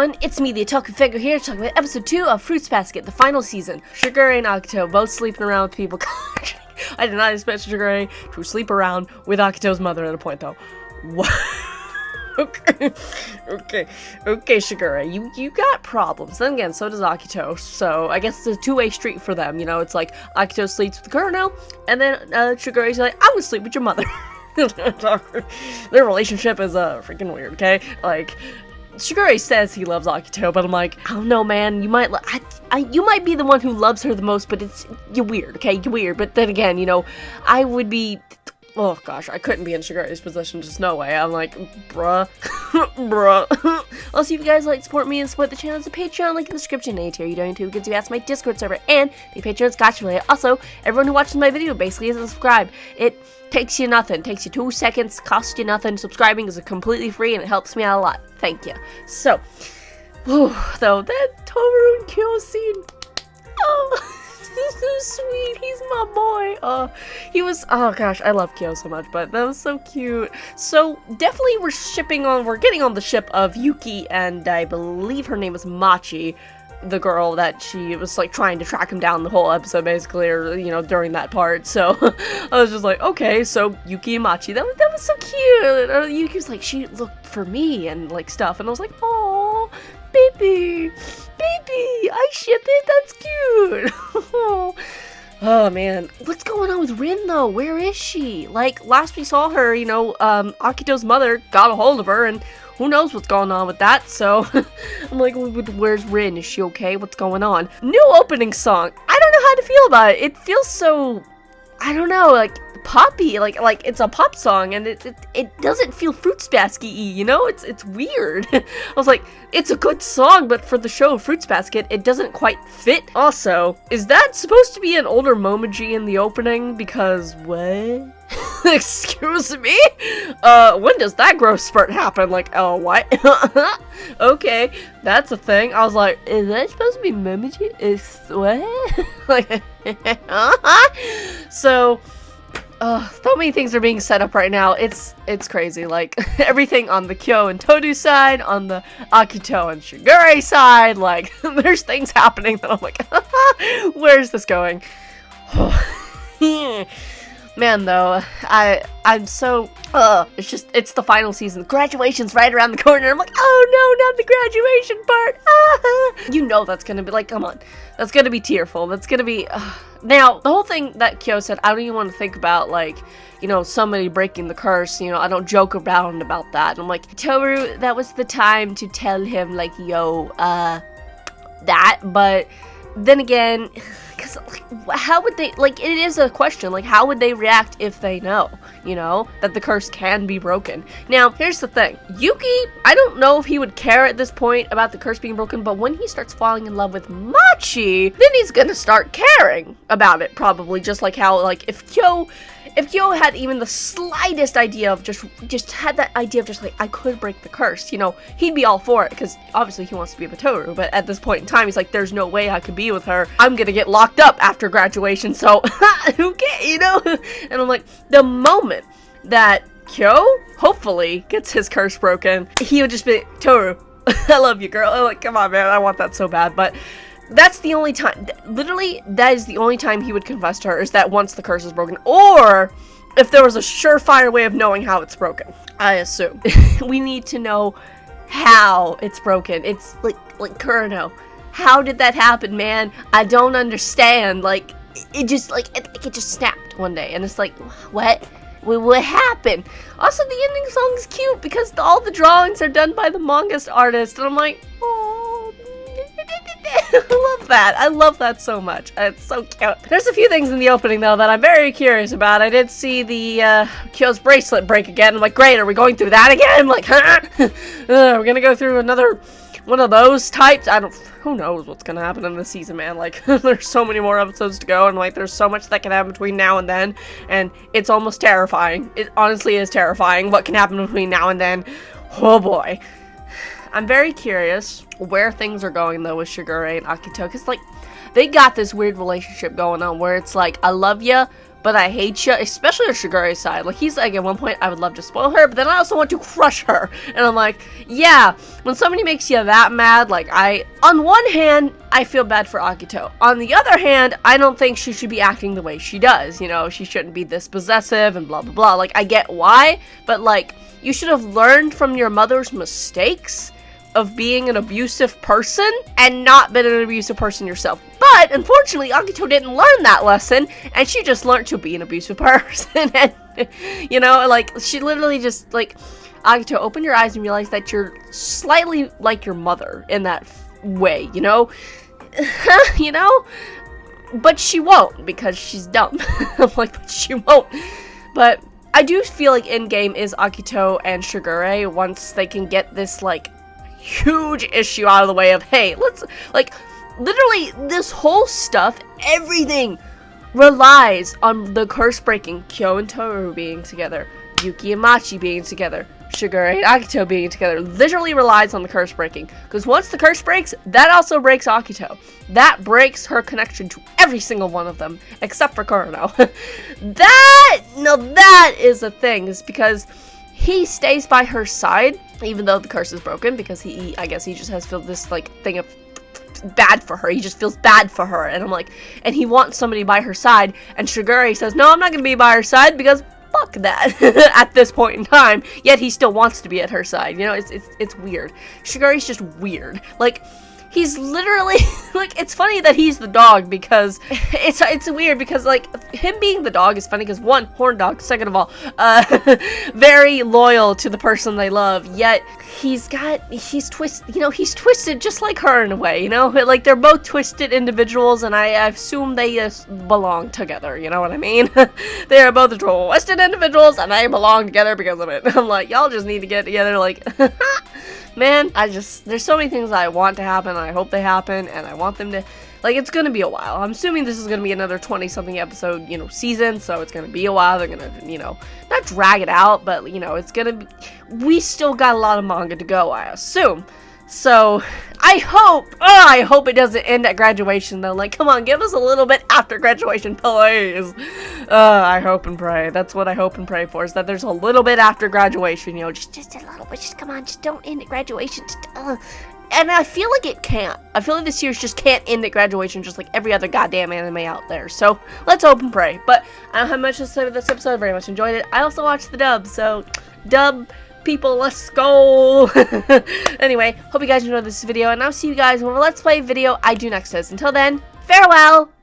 everyone, it's me, the Otaku Figure here, talking about episode 2 of Fruits Basket, the final season. Shigure and Akito both sleeping around with people. I did not expect Shigure to sleep around with Akito's mother at a point, though. What? Okay, Shigure, you got problems. Then again, so does Akito, so I guess it's a two-way street for them, you know? It's like, Akito sleeps with the girl now, and then Shigure's like, I would sleep with your mother. Their relationship is freaking weird, okay? Like, Shigure says he loves Akito, but I'm like, I don't know, man. You might you might be the one who loves her the most, but you're weird, okay? You're weird. But then again, you know, I would be. Oh gosh, I couldn't be in Shigure's position. Just no way. I'm like, bruh, bruh. Also, if you guys like to support me and support the channel, there's a Patreon link in the description. Any tier you donate to gets you access to my Discord server and the Patreon's gotcha related. Also, everyone who watches my video basically is subscribed. It takes you nothing. Takes you 2 seconds. Costs you nothing. Subscribing is completely free and it helps me out a lot. Thank you. So, though that Toru and Kyo scene. Oh. He's so sweet. He's my boy. He was. Oh gosh, I love Kyo so much, but that was so cute. So definitely, we're getting on the ship of Yuki, and I believe her name was Machi, the girl that she was like trying to track him down the whole episode, basically, or you know, during that part. So I was just like, okay, so Yuki and Machi. That was so cute. Yuki was like, she looked for me and like stuff, and I was like, oh, baby. Baby, I ship it, that's cute. Oh man, what's going on with Rin though? Where is she? Like, last we saw her, you know, Akito's mother got a hold of her, and who knows what's going on with that, so I'm like, where's Rin? Is she okay? What's going on? New opening song. I don't know how to feel about it. It feels so, I don't know, like, poppy, like it's a pop song, and it doesn't feel Fruits Basket-y, you know? It's weird. I was like, it's a good song, but for the show Fruits Basket, it doesn't quite fit. Also, is that supposed to be an older Momoji in the opening? Because what? Excuse me? When does that growth spurt happen? Like, oh, what? Okay, that's a thing. I was like, is that supposed to be Momoji? Is what? Like, so so many things are being set up right now. It's crazy. Like, everything on the Kyo and Todu side, on the Akito and Shigure side, like, there's things happening that I'm like, where's this going? Man, though, I'm so, it's the final season. Graduation's right around the corner. I'm like, oh no, not the graduation part. You know that's gonna be, like, come on. That's gonna be tearful. That's gonna be, Now, the whole thing that Kyo said, I don't even want to think about, like, you know, somebody breaking the curse, you know, I don't joke around about that. And I'm like, Toru, that was the time to tell him, like, yo, that, but then again, because, like, how would they, like, it is a question, like, how would they react if they know, you know, that the curse can be broken? Now, here's the thing. Yuki, I don't know if he would care at this point about the curse being broken, but when he starts falling in love with Machi, then he's gonna start caring about it, probably, just like how, like, if Kyo had even the slightest idea of just had that idea of just like, I could break the curse, you know, he'd be all for it, because obviously he wants to be with Toru, but at this point in time, he's like, there's no way I could be with her. I'm gonna get locked up after graduation, so who cares, you know? And I'm like, the moment that Kyo, hopefully, gets his curse broken, he would just be, Toru, I love you, girl. I'm like, come on, man, I want that so bad, but that's the only time, literally, that is the only time he would confess to her, is that once the curse is broken, or if there was a surefire way of knowing how it's broken, I assume. We need to know how it's broken. It's like Kurano. How did that happen, man? I don't understand. Like, it just, like, it just snapped one day, and it's like, what? What happened? Also, the ending song is cute, because all the drawings are done by the manga artist, and I'm like, oh. I love that. I love that so much. It's so cute. There's a few things in the opening, though, that I'm very curious about. I did see the Kyo's bracelet break again. I'm like, great, are we going through that again? I'm like, huh? We're gonna go through another one of those types? Who knows what's gonna happen in this season, man? Like, there's so many more episodes to go, and like, there's so much that can happen between now and then, and it's almost terrifying. It honestly is terrifying what can happen between now and then. Oh boy. I'm very curious where things are going, though, with Shigure and Akito, because, like, they got this weird relationship going on where it's like, I love ya, but I hate you, especially on Shigure's side. Like, he's like, at one point, I would love to spoil her, but then I also want to crush her. And I'm like, yeah, when somebody makes you that mad, like, on one hand, I feel bad for Akito. On the other hand, I don't think she should be acting the way she does. You know, she shouldn't be this possessive and blah, blah, blah. Like, I get why, but, like, you should have learned from your mother's mistakes of being an abusive person and not been an abusive person yourself. But unfortunately, Akito didn't learn that lesson, and she just learned to be an abusive person. And, you know, like, she literally just, like, Akito, open your eyes and realize that you're slightly like your mother in that way, you know? You know? But she won't, because she's dumb. I'm like, but she won't. But I do feel like in-game is Akito and Shigure, once they can get this, like, huge issue out of the way of, hey, let's, like, literally this whole stuff, everything relies on the curse breaking. Kyo and Toru being together, Yuki and Machi being together, Shigure and Akito being together, literally relies on the curse breaking. Because once the curse breaks, that also breaks Akito. That breaks her connection to every single one of them, except for Kurono. that is a thing, is because he stays by her side, even though the curse is broken, because I guess he just has felt this, like, thing of bad for her. He just feels bad for her, and I'm like, and he wants somebody by her side, and Shigure says, no, I'm not gonna be by her side, because fuck that, at this point in time, yet he still wants to be at her side, you know, it's weird. Shigure's just weird, like, he's literally, like, it's funny that he's the dog, because it's weird, because, like, him being the dog is funny, because, one, horn dog, second of all, very loyal to the person they love, yet he's twisted, you know, he's twisted just like her in a way, you know, like, they're both twisted individuals, and I assume they belong together, you know what I mean? They are both twisted individuals, and they belong together because of it. I'm like, y'all just need to get together, like, man, there's so many things I want to happen, I hope they happen, and I want them to, like, it's gonna be a while. I'm assuming this is gonna be another 20-something episode, you know, season, so it's gonna be a while. They're gonna, you know, not drag it out, but, you know, it's gonna be, we still got a lot of manga to go, I assume. So, I hope it doesn't end at graduation, though. Like, come on, give us a little bit after graduation, please. I hope and pray. That's what I hope and pray for, is that there's a little bit after graduation, you know, just a little bit. Just, come on, just don't end at graduation. Just, and I feel like it can't. I feel like this series just can't end at graduation, just like every other goddamn anime out there. So, let's hope and pray. But I don't have much to say about this episode. I very much enjoyed it. I also watched the dub, so, dub people, let's go. Anyway, hope you guys enjoyed this video, and I'll see you guys in whatever Let's Play video I do next. Until then, farewell!